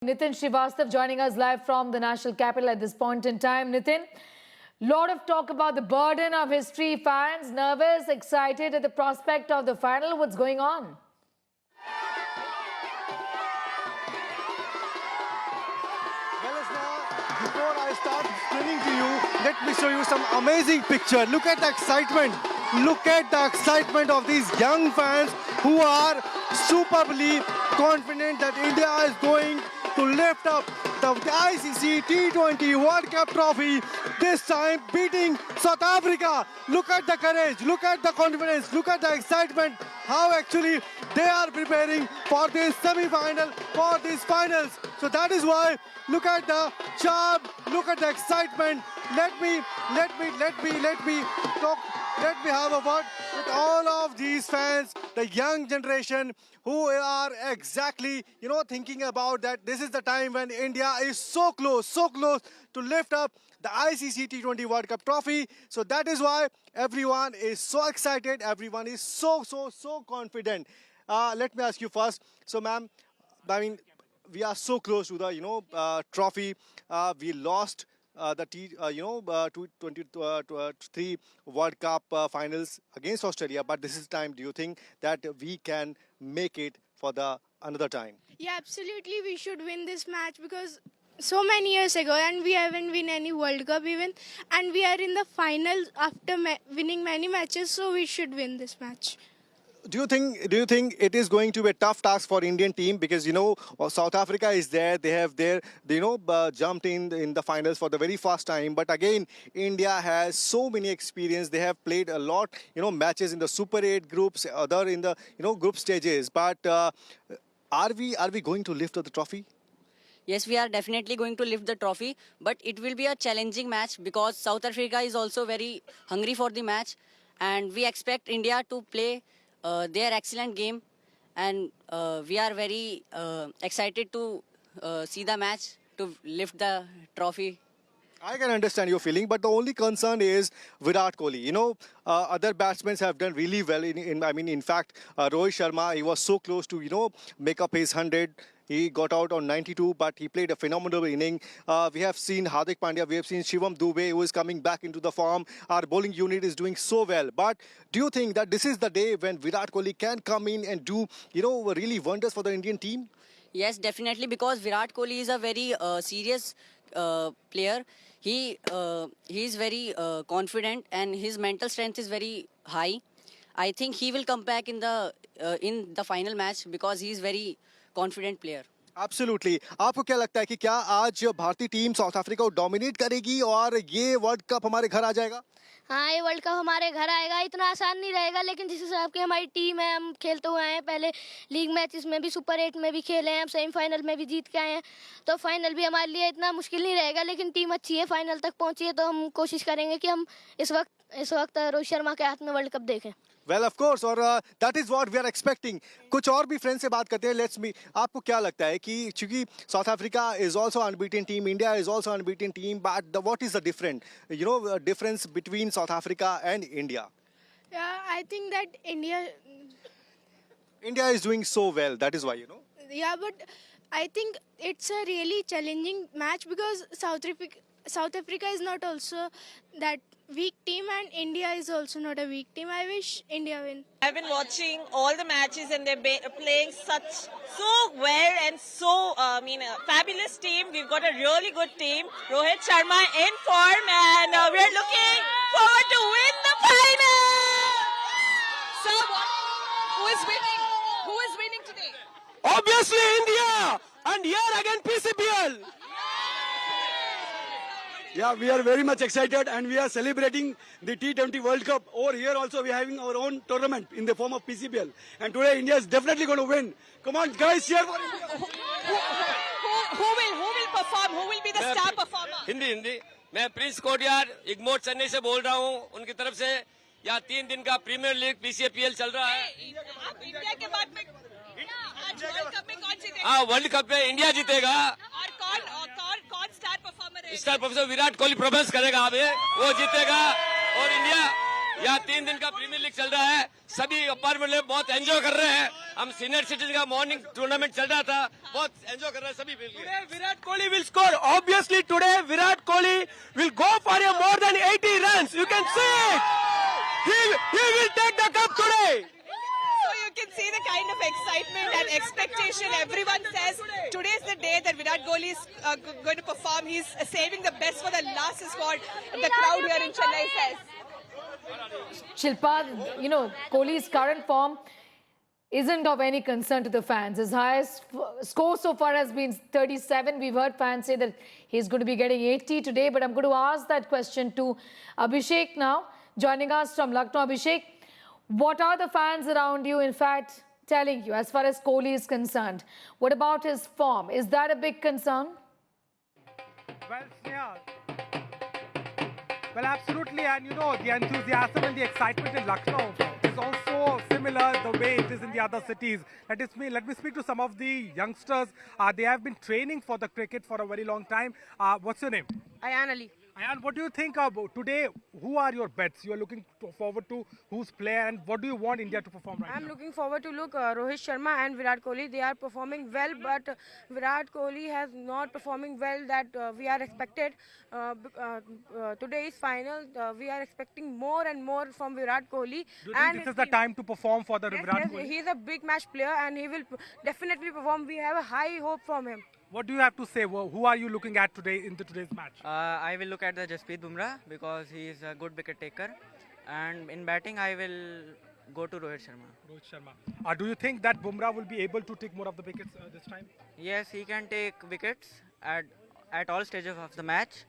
Nitin Srivastav joining us live from the national capital at this point in time. Nitin, lot of talk about the burden of history. Fans nervous, excited at the prospect of the final. What's going on? Well, Asna, before I start explaining to you, let me show you some amazing picture. Look at the excitement. Look at the excitement of these young fans who are superbly confident that India is going to lift up the ICC T20 World Cup trophy, this time beating South Africa. Look at the courage, look at the confidence, look at the excitement, how actually they are preparing for this semi-final, for these finals. So that is why, look at the charm, look at the excitement. Let me have a word with all of these fans, the young generation who are exactly, thinking about that this is the time when India is so close to lift up the ICC T20 World Cup trophy. So that is why everyone is so excited, everyone is so confident. Let me ask you first. So ma'am, I mean, we are so close to the, trophy. We lost the T23 World Cup finals against Australia, but this is time. Do you think that we can make it for the another time? Yeah, absolutely. We should win this match because so many years ago, and we haven't won any World Cup even, and we are in the finals after winning many matches. So we should win this match. Do you think it is going to be a tough task for Indian team, because South Africa is there, they have jumped in the finals for the very first time, but again India has so many experience. They have played a lot matches in the Super 8 groups, other in the group stages, but are we going to lift up the trophy? Yes, we are definitely going to lift the trophy, but it will be a challenging match because South Africa is also very hungry for the match, and we expect India to play their excellent game, and we are very excited to see the match to lift the trophy. I can understand your feeling, but the only concern is Virat Kohli. Other batsmen have done really well. In fact, Rohit Sharma, he was so close to make up his 100. He got out on 92, but he played a phenomenal inning. We have seen Hardik Pandya, we have seen Shivam Dube, who is coming back into the form. Our bowling unit is doing so well. But do you think that this is the day when Virat Kohli can come in and do, really wonders for the Indian team? Yes, definitely, because Virat Kohli is a very serious player. He is very confident, and his mental strength is very high. I think he will come back in the final match because he is very confident player. Absolutely. आपको क्या लगता है कि क्या आज भारतीय team south Africa को dominate करेगी और ये वर्ल्ड कप हमारे घर आ जाएगा? हाँ, ये वर्ल्ड कप हमारे घर आएगा। इतना आसान नहीं रहेगा, लेकिन जिस हिसाब की हमारी टीम है, हम खेलते हुए आए हैं, पहले लीग मैचेस में भी, सुपर 8 में भी खेले हैं, हम सेमीफाइनल में भी जीत के आए हैं, तो फाइनल भी हमारे लिए इतना मुश्किल नहीं रहेगा। लेकिन टीम अच्छी है, फाइनल तक पहुंची है, तो हम कोशिश करेंगे कि हम इस वक्त रोहित शर्मा के हाथ में वर्ल्ड कप देखें। Well, of course, और that is what we are expecting. कुछ और भी फ्रेंड्स से बात करते हैं. Let's me. आपको क्या लगता है कि चूंकि South Africa is also unbeaten team, India is also unbeaten team, but what is the difference between South Africa and India? Yeah, I think that India is doing so well. That is why Yeah, but I think it's a really challenging match because South Africa is not also that weak team, and India is also not a weak team. I wish India win. I've been watching all the matches, and they're playing so well, and fabulous team. We've got a really good team. Rohit Sharma in form, and we're looking forward to win the final. So, who is winning? Who is winning today? Obviously India, and here again PCBL. Yeah, we are very much excited, and we are celebrating the T20 World Cup. Over here also we are having our own tournament in the form of PCBL. And today India is definitely going to win. Come on guys, cheer for India. Who will perform? Who will be the star performer? Hindi मैं Prince Kodiyar Egmore Chennai से बोल रहा हूँ. उनकी तरफ से यहाँ 3 दिन का प्रीमियर लीग PCPL चल रहा है. आप इंडिया के बाद में आज वर्ल्ड कप में कौन जीतेगा? हाँ, वर्ल्ड कप में इंडिया जीतेगा. और कौन स्टार परफॉर्मर है? स्टार परफॉर्मर विराट कोहली प्रवेश करेगा. अब वो जीतेगा और इंडिया यहाँ 3 दिन का प्रीमियर लीग चल रहा है. सभी अपार्टमेंट में बहुत एंजॉय कर रहे हैं. हम सीनियर सिटीजन का मॉर्निंग टूर्नामेंट चल रहा था, बहुत एंजॉय कर रहे हैं सभी मिलके। Today Virat Kohli will score. Obviously today Virat Kohli will go for a more than 80 runs. You can see it. He will take the cup today. So you can see the kind of excitement and expectation. Everyone says today is the day that Virat Kohli is going to perform. He's saving the best for the last, is what the crowd here in Chennai says. Shilpa, you know, Kohli's current form isn't of any concern to the fans. His highest score so far has been 37. We've heard fans say that he's going to be getting 80 today, but I'm going to ask that question to Abhishek now, joining us from Lucknow. Abhishek, what are the fans around you, in fact, telling you as far as Kohli is concerned? What about his form? Is that a big concern? Well, Sneha, well, absolutely, and you know, the enthusiasm and the excitement in Lucknow is also similar the way it is in the other cities. Let me speak to some of the youngsters. They have been training for the cricket for a very long time. What's your name? Ayan Ali. And what do you think about today? Who are your bets? You are looking forward to whose player, and what do you want India to perform right I'm now? looking forward to Rohit Sharma and Virat Kohli. They are performing well, but Virat Kohli has not performing well that we are expected. Today's final, we are expecting more and more from Virat Kohli. Do you think this is the time to perform for the Virat Kohli? He is a big match player and he will definitely perform. We have a high hope from him. What do you have to say? Who are you looking at today in today's match? I will look at the Jasprit Bumrah because he is a good wicket taker, and in batting I will go to Rohit Sharma. Rohit Sharma. Do you think that Bumrah will be able to take more of the wickets this time? Yes, he can take wickets at all stages of the match.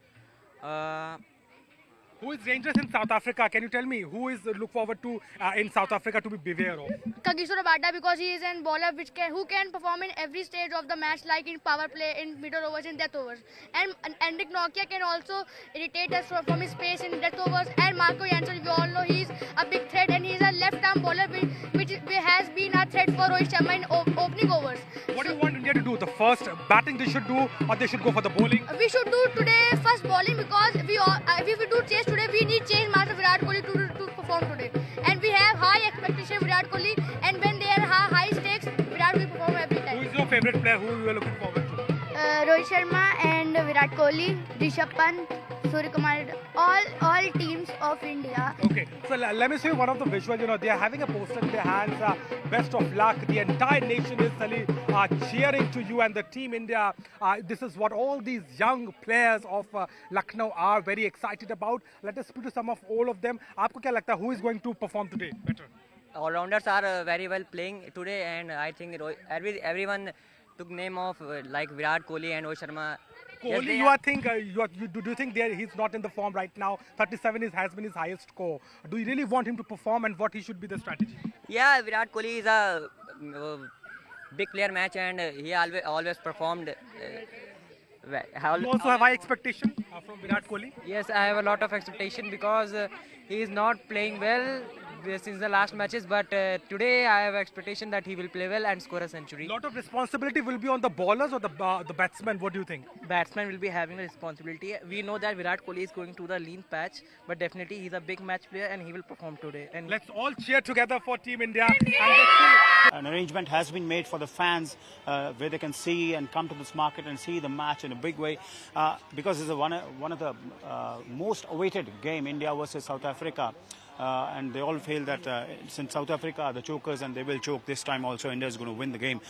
Who is dangerous in South Africa? Can you tell me who is look forward to in South Africa to be beware of? Kagiso Rabada, because he is a bowler who can perform in every stage of the match, like in power play, in middle overs, in death overs. And Endrick Nokia can also irritate us from his pace in death overs. And Marco Jansen, we all know he is a big threat, and he is a left-arm bowler which has been a threat for Rohit Sharma in opening overs. What do you want India to do? The first batting they should do, or they should go for the bowling? We should do today first bowling, because if we do chase today, we need change master Virat Kohli to perform today. And we have high expectation Virat Kohli, and when there are high stakes, Virat will perform every time. Who is your favorite player? Who you are looking forward to? Rohit Sharma and Virat Kohli, Rishabh Pant, Surya Kumar, all teams of India. Okay, so let me show you one of the visuals. You know, they are having a poster in their hands. Best of luck. The entire nation is cheering to you and the team India. This is what all these young players of Lucknow are very excited about. Let us speak to some of all of them. Aapko kya lagta? Who is going to perform today better? All-rounders are very well playing today, and I think everyone took name of like Virat Kohli and Rohit Sharma. Kohli, do you think he's not in the form right now? 37 has been his highest score. Do you really want him to perform, and what should be the strategy? Yeah, Virat Kohli is a big player match, and he always performed. You also have high expectation from Virat Kohli? Yes, I have a lot of expectation because he is not playing well since the last matches, but today I have expectation that he will play well and score a century. A lot of responsibility will be on the bowlers or the batsmen. What do you think? Batsman will be having a responsibility. We know that Virat Kohli is going to the lean patch, but definitely he's a big match player and he will perform today. And let's all cheer together for Team India. And let's see. An arrangement has been made for the fans where they can see and come to this market and see the match in a big way because it's one of the most awaited game, India versus South Africa. And they all feel that since South Africa are the chokers and they will choke this time also, India is going to win the game.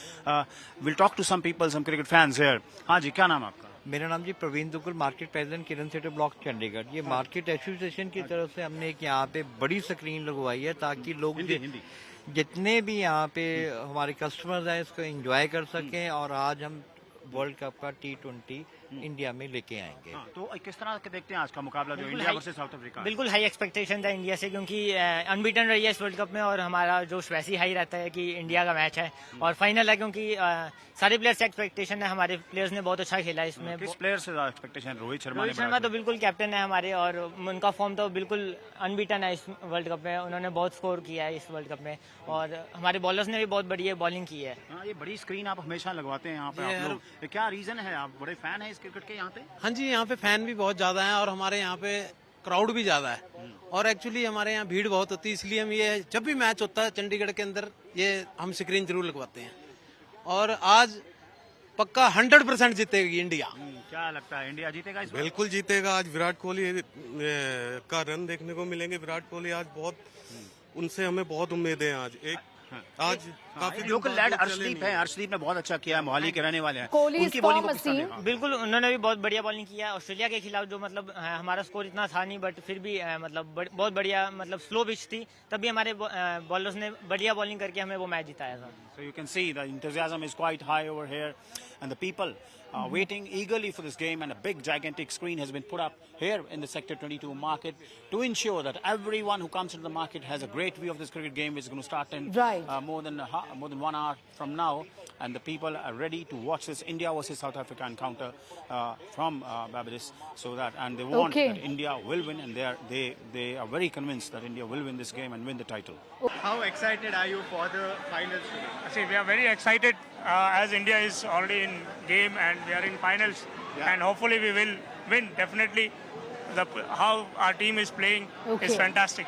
We'll talk to some people, some cricket fans here. हाँ जी, क्या नाम आपका? मेरा नाम जी Praveen Duggal, market president किरण shutter block Chandigarh. ये market association की तरफ से हमने एक यहाँ पे बड़ी स्क्रीन लगवाई है ताकि लोग जितने भी यहाँ पे हमारे कस्टमर्स हैं इसको एंजॉय कर सकें, और आज हम वर्ल्ड कप का T20 इंडिया में लेके आएंगे। तो किस तरह के देखते हैं आज का मुकाबला जो इंडिया वर्सेस साउथ अफ्रीका? बिल्कुल हाई एक्सपेक्टेशन था इंडिया से, क्योंकि अनबीटन रही है इस वर्ल्ड कप में और हमारा जोश वैसे ही हाई रहता है कि इंडिया का मैच है और फाइनल है, क्योंकि सारे प्लेयर्स से एक्सपेक्टेशन है। हमारे प्लेयर्स ने बहुत अच्छा खेला इसमें। किस प्लेयर से एक्सपेक्टेशन? रोहित शर्मा तो बिल्कुल कैप्टन है हमारे, और उनका फॉर्म तो बिल्कुल अनबीटन है इस वर्ल्ड कप में। उन्होंने बहुत स्कोर किया है इस वर्ल्ड कप में, और हमारे बॉलर्स ने भी बहुत बढ़िया बॉलिंग की है। ये बड़ी स्क्रीन आप हमेशा लगवाते हैं यहाँ पे आप लोग, क्या रीजन है? आप बड़े फैन है इस क्रिकेट के यहाँ पे? हाँ जी, यहाँ पे फैन भी बहुत ज्यादा हैं और हमारे यहाँ पे क्राउड भी ज़्यादा है और एक्चुअली हमारे यहाँ भीड़ बहुत होती है, इसलिए हम ये जब भी मैच होता है चंडीगढ़ के अंदर ये हम स्क्रीन जरूर लगवाते हैं और आज पक्का 100% जीतेगी इंडिया। क्या लगता है इंडिया जीतेगा इस बार? बिल्कुल जीतेगा। आज विराट कोहली का रन देखने को मिलेंगे। विराट कोहली आज बहुत, उनसे हमें बहुत उम्मीदें हैं। आज काफी लोकल लैड अर्शदीप है, अर्शदीप ने बहुत अच्छा किया है, मोहाली के रहने वाले हैं। कोहली उनकी बॉलिंग को किस तरह मशीन। देखा? बिल्कुल उन्होंने भी बहुत बढ़िया बॉलिंग किया है। ऑस्ट्रेलिया के खिलाफ जो मतलब हमारा स्कोर इतना था नहीं, बट फिर भी मतलब बहुत बढ़िया, मतलब स्लो पिच थी, तब भी हमारे बॉलर्स ने बढ़िया बॉलिंग करके हमें वो मैच जिताया था। So you can see the enthusiasm is quite high over here, and the people are waiting eagerly for this game. And a big, gigantic screen has been put up here in the Sector 22 market to ensure that everyone who comes into the market has a great view of this cricket game, which is going to start in more than 1 hour from now. And the people are ready to watch this India versus South Africa encounter from Barbados. So that, and they want that India will win, and they are very convinced that India will win this game and win the title. How excited are you for the finals today? See, we are very excited as India is already in game and we are in finals, and hopefully we will win. Definitely, how our team is playing is fantastic.